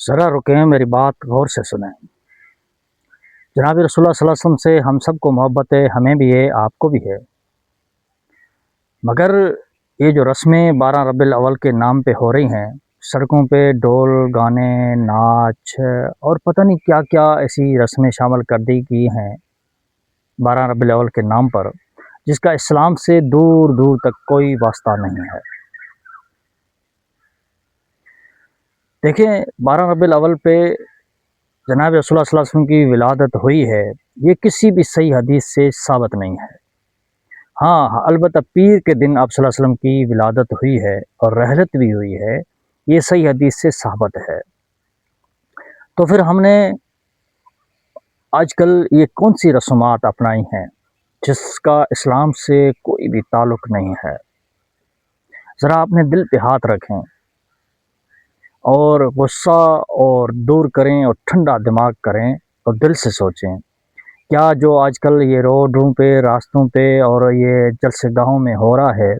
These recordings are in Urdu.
ذرا رکیں، میری بات غور سے سنیں۔ جناب رسول اللہ صلی اللہ علیہ وسلم سے ہم سب کو محبت ہے، ہمیں بھی ہے، آپ کو بھی ہے، مگر یہ جو رسمیں 12 ربیع الاول کے نام پہ ہو رہی ہیں، سڑکوں پہ ڈول گانے ناچ اور پتہ نہیں کیا کیا ایسی رسمیں شامل کر دی گئی ہیں 12 ربیع الاول کے نام پر، جس کا اسلام سے دور دور تک کوئی واسطہ نہیں ہے۔ دیکھیں، 12 ربیع الاول پہ جناب رسول اللہ صلی اللہ علیہ وسلم کی ولادت ہوئی ہے، یہ کسی بھی صحیح حدیث سے ثابت نہیں ہے۔ ہاں، البتہ پیر کے دن آپ صلی اللہ علیہ وسلم کی ولادت ہوئی ہے اور رحلت بھی ہوئی ہے، یہ صحیح حدیث سے ثابت ہے۔ تو پھر ہم نے آج کل یہ کون سی رسومات اپنائی ہیں جس کا اسلام سے کوئی بھی تعلق نہیں ہے؟ ذرا اپنے دل پہ ہاتھ رکھیں اور غصہ اور دور کریں اور ٹھنڈا دماغ کریں اور دل سے سوچیں، کیا جو آج کل یہ روڈوں پہ، راستوں پہ اور یہ جلسے گاہوں میں ہو رہا ہے،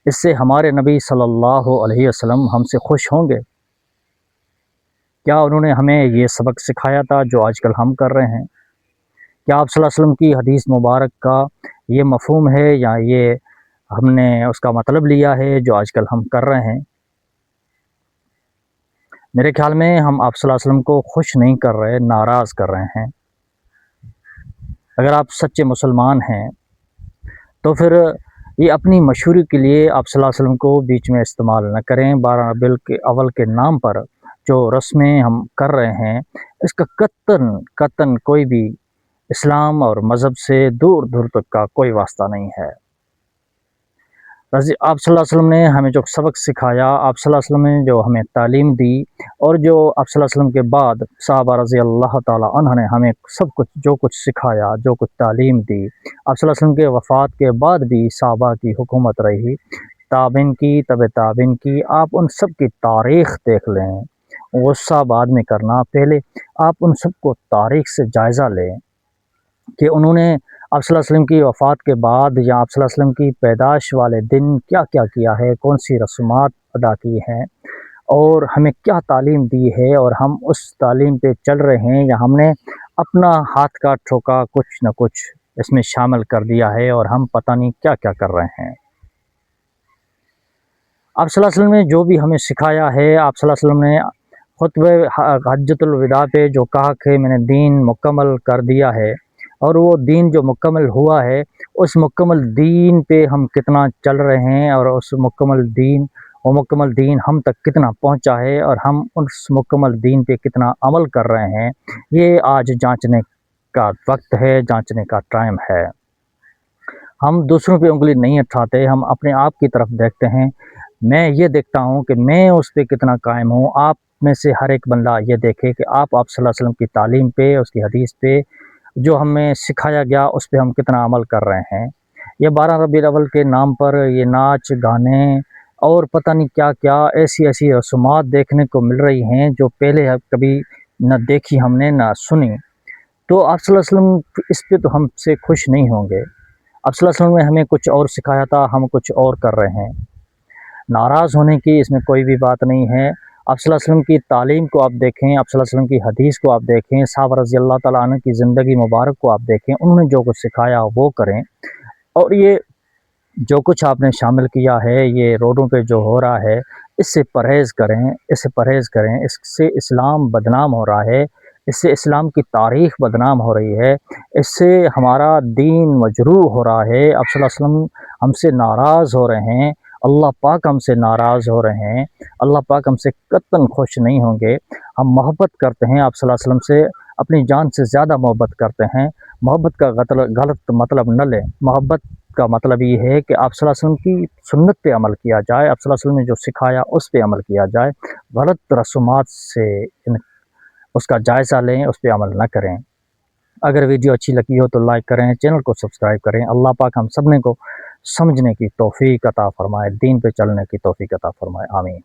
اس سے ہمارے نبی صلی اللہ علیہ وسلم ہم سے خوش ہوں گے؟ کیا انہوں نے ہمیں یہ سبق سکھایا تھا جو آج کل ہم کر رہے ہیں؟ کیا آپ صلی اللہ علیہ وسلم کی حدیث مبارک کا یہ مفہوم ہے یا یہ ہم نے اس کا مطلب لیا ہے جو آج کل ہم کر رہے ہیں؟ میرے خیال میں ہم آپ صلی اللہ علیہ وسلم کو خوش نہیں کر رہے، ناراض کر رہے ہیں۔ اگر آپ سچے مسلمان ہیں تو پھر یہ اپنی مشہوری کے لیے آپ صلی اللہ علیہ وسلم کو بیچ میں استعمال نہ کریں۔ 12 ربیع الاول کے نام پر جو رسمیں ہم کر رہے ہیں، اس کا قطعاً کوئی بھی اسلام اور مذہب سے دور دور تک کا کوئی واسطہ نہیں ہے۔ آپ صلی اللہ علیہ وسلم نے ہمیں جو سبق سکھایا، آپ صلی اللہ علیہ وسلم نے جو ہمیں تعلیم دی، اور جو آپ صلی اللہ علیہ وسلم کے بعد صحابہ رضی اللہ تعالی عنہ نے ہمیں سب کچھ جو کچھ سکھایا، جو کچھ تعلیم دی، آپ صلی اللہ علیہ وسلم کے وفات کے بعد بھی صحابہ کی حکومت رہی، تابعین کی، تبع تابعین کی، آپ ان سب کی تاریخ دیکھ لیں۔ غصہ بعد میں کرنا، پہلے آپ ان سب کو تاریخ سے جائزہ لیں کہ انہوں نے آپ صلی اللہ علیہ وسلم کی وفات کے بعد یا آپ صلی اللہ علیہ وسلم کی پیدائش والے دن کیا کیا کیا ہے، کون سی رسومات ادا کی ہیں اور ہمیں کیا تعلیم دی ہے، اور ہم اس تعلیم پہ چل رہے ہیں یا ہم نے اپنا ہاتھ کا ٹھوکا کچھ نہ کچھ اس میں شامل کر دیا ہے اور ہم پتہ نہیں کیا کیا کر رہے ہیں۔ آپ صلی اللہ علیہ وسلم نے جو بھی ہمیں سکھایا ہے، آپ صلی اللہ علیہ وسلم نے خطبہ حجۃ الوداع پہ جو کہا کہ میں نے دین مکمل کر دیا ہے، اور وہ دین جو مکمل ہوا ہے، اس مکمل دین پہ ہم کتنا چل رہے ہیں، اور اس مکمل دین ہم تک کتنا پہنچا ہے، اور ہم اس مکمل دین پہ کتنا عمل کر رہے ہیں، یہ آج جانچنے کا وقت ہے، جانچنے کا ٹائم ہے۔ ہم دوسروں پہ انگلی نہیں اٹھاتے، ہم اپنے آپ کی طرف دیکھتے ہیں۔ میں یہ دیکھتا ہوں کہ میں اس پہ کتنا قائم ہوں، آپ میں سے ہر ایک بندہ یہ دیکھے کہ آپ صلی اللہ علیہ وسلم کی تعلیم پہ، اس کی حدیث پہ، جو ہمیں سکھایا گیا، اس پہ ہم کتنا عمل کر رہے ہیں۔ یہ 12 ربیع الاول کے نام پر یہ ناچ گانے اور پتہ نہیں کیا کیا ایسی رسومات دیکھنے کو مل رہی ہیں جو پہلے کبھی نہ دیکھی ہم نے، نہ سنی۔ تو آپ صلی اللہ علیہ وسلم اس پہ تو ہم سے خوش نہیں ہوں گے۔ آپ صلی اللہ علیہ وسلم نے ہمیں کچھ اور سکھایا تھا، ہم کچھ اور کر رہے ہیں۔ ناراض ہونے کی اس میں کوئی بھی بات نہیں ہے۔ آپ صلی اللہ علیہ وسلم کی تعلیم کو آپ دیکھیں، آپ صلی اللہ علیہ وسلم کی حدیث کو آپ دیکھیں، صحابہ رضی اللہ تعالیٰ عنہ کی زندگی مبارک کو آپ دیکھیں، انہوں نے جو کچھ سکھایا وہ کریں، اور یہ جو کچھ آپ نے شامل کیا ہے، یہ روڈوں پہ جو ہو رہا ہے، اس سے پرہیز کریں، اس سے اسلام بدنام ہو رہا ہے، اس سے اسلام کی تاریخ بدنام ہو رہی ہے، اس سے ہمارا دین مجروح ہو رہا ہے۔ آپ صلی اللہ علیہ وسلم ہم سے ناراض ہو رہے ہیں، اللہ پاک ہم سے ناراض ہو رہے ہیں، اللہ پاک ہم سے قطعاً خوش نہیں ہوں گے۔ ہم محبت کرتے ہیں آپ صلی اللہ علیہ وسلم سے، اپنی جان سے زیادہ محبت کرتے ہیں۔ محبت کا غلط مطلب نہ لیں۔ محبت کا مطلب یہ ہے کہ آپ صلی اللہ علیہ وسلم کی سنت پہ عمل کیا جائے، آپ صلی اللہ علیہ وسلم نے جو سکھایا اس پہ عمل کیا جائے، غلط رسومات سے اس کا جائزہ لیں، اس پہ عمل نہ کریں۔ اگر ویڈیو اچھی لگی ہو تو لائک کریں، چینل کو سبسکرائب کریں۔ اللہ پاک ہم سب نے کو سمجھنے کی توفیق عطا فرمائے، دین پہ چلنے کی توفیق عطا فرمائے، آمین۔